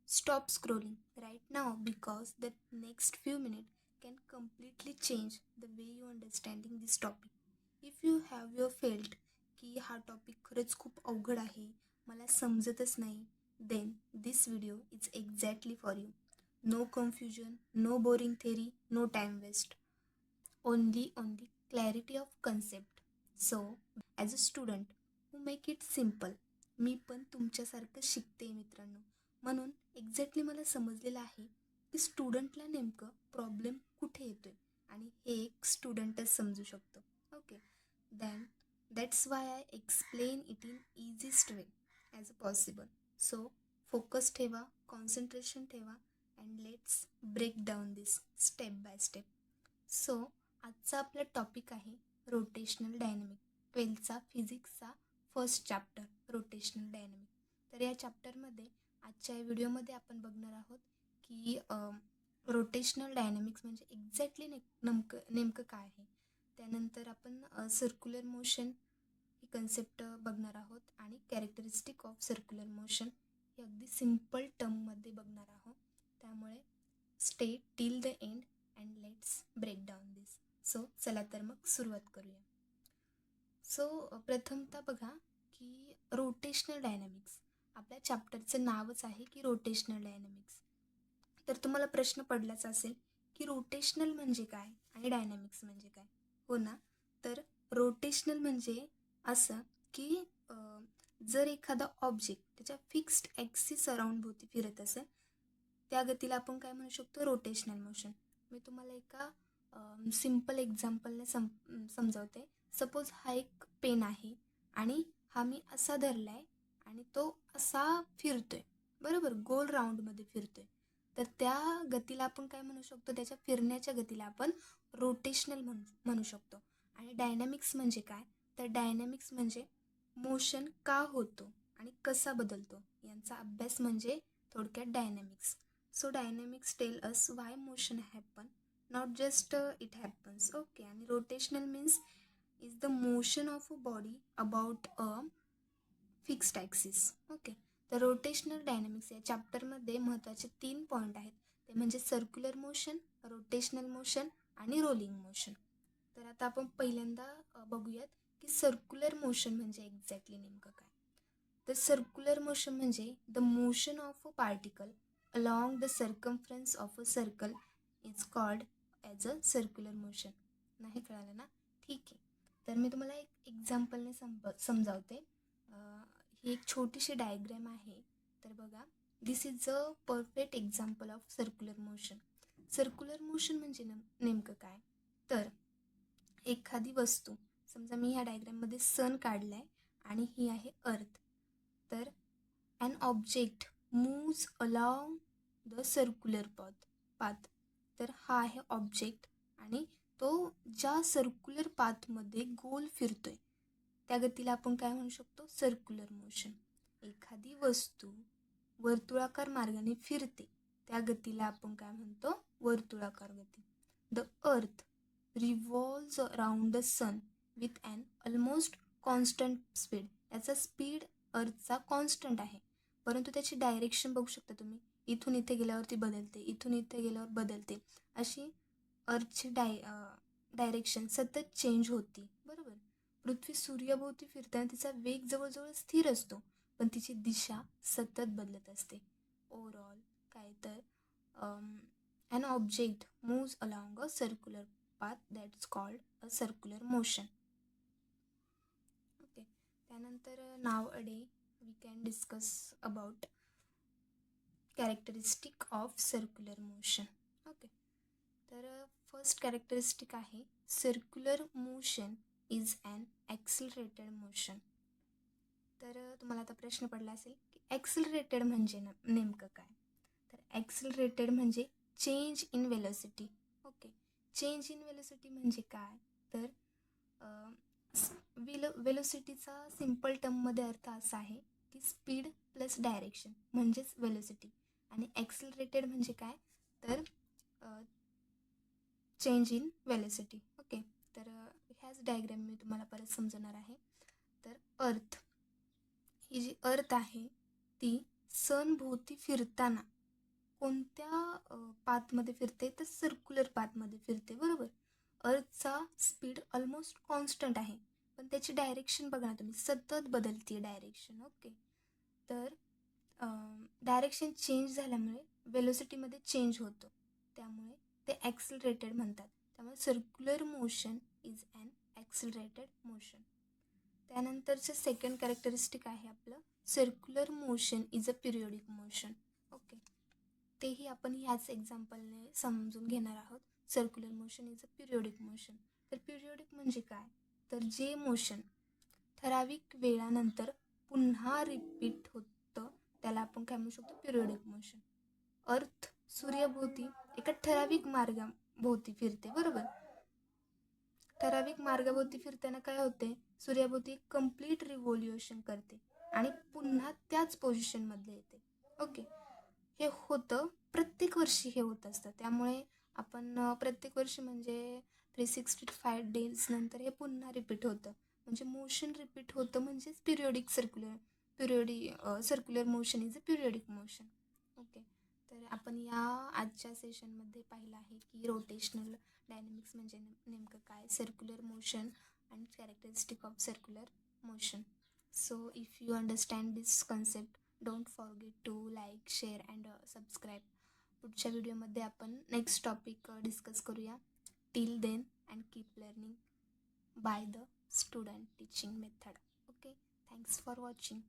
Stop scrolling right now because the next few minutes can completely change the way you understanding this topic. If you have your felt की हा topic खरंच खूप अवघड आहे, मला समजतच नाही, then this video is exactly for you. No confusion, no boring theory, no time waste. Only clarity of concept. So, as a student who make it simple, मी पण तुमच्यासारखं शिकते मित्रांनो. म्हणून एक्झॅक्टली मला समजलेलं आहे की स्टुडंटला नेमकं प्रॉब्लेम कुठे येतोय आणि हे एक स्टुडंटच समजू शकतो. Okay, then that's why I explain it in easiest way as a possible. So focus ठेवा, कॉन्सन्ट्रेशन ठेवा and let's break down this step by step. So आजचा आपला टॉपिक आहे रोटेशनल डायनॅमिक, 12th फिजिक्सचा फर्स्ट चॅप्टर रोटेशनल डायनॅमिक. तर या चॅप्टरमध्ये आजच्या या व्हिडिओमध्ये आपण बघणार आहोत की रोटेशनल डायनॅमिक्स म्हणजे एक्झॅक्टली नेमकं काय आहे. त्यानंतर आपण सर्क्युलर मोशन ही कन्सेप्ट बघणार आहोत आणि कॅरेक्टरिस्टिक ऑफ सर्क्युलर मोशन हे अगदी सिम्पल टर्ममध्ये बघणार आहोत. त्यामुळे stay till the end and let's break down this. So चला तर मग सुरुवात करूया. सो प्रथमतः बघा की रोटेशनल डायनॅमिक्स आपल्या चॅप्टरचं नावच आहे की रोटेशनल डायनॅमिक्स. तर तुम्हाला प्रश्न पडलाच असेल की रोटेशनल म्हणजे काय आणि डायनॅमिक्स म्हणजे काय. हो ना, तर रोटेशनल म्हणजे असं की जर एखादा ऑब्जेक्ट त्याच्या फिक्स्ड ॲक्सिस अराउंड भोवती फिरत असेल त्या गतीला आपण काय म्हणू शकतो, रोटेशनल मोशन. मी तुम्हाला एका सिम्पल एक्झाम्पलने समजावते. सपोज हा एक पेन आहे आणि हा मी असा धरला आहे आणि तो असा फिरतोय, बरोबर, गोल राऊंडमध्ये फिरतोय. तर त्या गतीला आपण काय म्हणू शकतो, त्याच्या फिरण्याच्या गतीला आपण रोटेशनल म्हणू शकतो. आणि डायनॅमिक्स म्हणजे काय, तर डायनॅमिक्स म्हणजे मोशन का होतो आणि कसा बदलतो यांचा अभ्यास म्हणजे थोडक्यात dynamics. So dynamics tell us why motion happen, not just it happens. Okay, आणि rotational means is the motion of a body about a fixed axis. Okay, तर रोटेशनल डायनॅमिक्स या चॅप्टरमध्ये महत्त्वाचे 3 पॉईंट आहेत. ते म्हणजे सर्क्युलर मोशन, रोटेशनल मोशन आणि rolling motion. तर आता आपण पहिल्यांदा बघूयात की सर्क्युलर मोशन म्हणजे एक्झॅक्टली नेमकं काय. तर सर्क्युलर मोशन म्हणजे the motion of a particle along the circumference of a circle is called as a circular motion. नाही कळालं ना, ठीक आहे. तर मी तुम्हाला एक एक्झाम्पलने समजावते. ही एक छोटीशी डायग्रॅम आहे. तर बघा, this is a perfect example of circular motion. Circular motion म्हणजे नेमकं काय, तर एखादी वस्तू, समजा मी ह्या डायग्रॅममध्ये सन काढला आहे आणि ही आहे अर्थ. तर an object moves along the circular path. तर हा आहे ऑब्जेक्ट आणि तो ज्या सर्क्युलर पाथमध्ये गोल फिरतोय त्या गतीला आपण काय म्हणू शकतो, सर्क्युलर मोशन. एखादी वस्तू वर्तुळाकार मार्गाने फिरते त्या गतीला आपण काय म्हणतो, वर्तुळाकार गती. The earth revolves around the sun with an almost constant speed. याचा स्पीड अर्थचा कॉन्स्टंट आहे, परंतु त्याची डायरेक्शन बघू शकता तुम्ही. इथून इथे गेल्यावरती बदलते, इथून इथे गेल्यावर बदलते. अशी अर्थची डायरेक्शन सतत चेंज होती, बरोबर. पृथ्वी सूर्याभोवती फिरताना तिचा वेग जवळजवळ स्थिर असतो, पण तिची दिशा सतत बदलत असते. ओव्हरऑल काय तर an object moves along a circular path that's called a circular motion. Okay, त्यानंतर नाव अडे we can discuss about characteristic of circular motion. Okay, तर फर्स्ट कॅरेक्टरिस्टिक आहे circular motion is an accelerated motion. तर तुम्हाला आता प्रश्न पडला असेल की ॲक्सिलरेटेड म्हणजे नेमकं काय. तर ॲक्सिलरेटेड म्हणजे change in velocity. Okay, change in velocity म्हणजे काय, तर वेलोसिटीचा सिम्पल टर्ममध्ये अर्थ असा आहे की स्पीड प्लस डायरेक्शन म्हणजेच वेलोसिटी. आणि ॲक्सिलरेटेड म्हणजे काय, तर चेंज इन वेलोसिटी. ओके, तर ह्याच डायग्रॅम मी तुम्हाला परत समजवणार आहे. तर अर्थ, ही जी अर्थ आहे ती सनभोवती फिरताना कोणत्या पाथमध्ये फिरते, तर सर्क्युलर पाथमध्ये फिरते, बरोबर. अर्थचा स्पीड ऑलमोस्ट कॉन्स्टंट आहे, पण त्याची डायरेक्शन बघा ना तुम्ही, सतत बदलते डायरेक्शन. ओके. तर डायरेक्शन चेंज झाल्यामुळे वेलोसिटीमध्ये चेंज होतो, त्यामुळे ते ॲक्सिलरेटेड म्हणतात. त्यामुळे circular motion is an accelerated motion. त्यानंतरचं सेकंड कॅरेक्टरिस्टिक आहे आपलं, circular motion is a periodic motion. Okay. तेही आपण ह्याच एक्झाम्पलने समजून घेणार आहोत. Circular motion is a periodic motion. तर पिरियोडिक म्हणजे काय, तर जे मोशन ठराविक वेळानंतर पुन्हा रिपीट होतं त्याला आपण काय म्हणू शकतो, पिरियोडिक मोशन. अर्थ सूर्यभोवती एका ठराविक मार्गाभोवती फिरते, बरोबर. ठराविक मार्गाभोवती फिरताना काय होते, सूर्याभोवती कम्प्लीट रिव्हॉल्युशन करते आणि पुन्हा त्याच पोझिशनमध्ये येते. ओके. हे होतं प्रत्येक वर्षी, हे होत असतं. त्यामुळे आपण प्रत्येक वर्षी म्हणजे 365 डेज नंतर हे पुन्हा रिपीट होतं, म्हणजे मोशन रिपीट होतं, म्हणजेच circular motion is a periodic motion. Okay. तर आपण या आजच्या सेशनमध्ये पाहिलं आहे की रोटेशनल डायनॅमिक्स म्हणजे नेमकं काय, circular motion and characteristic of circular motion. So if you understand this concept, don't forget to like, share and subscribe. पुढच्या व्हिडिओमध्ये आपण नेक्स्ट टॉपिक डिस्कस करूया. Till then and keep learning by the student teaching method. Okay. Thanks for watching.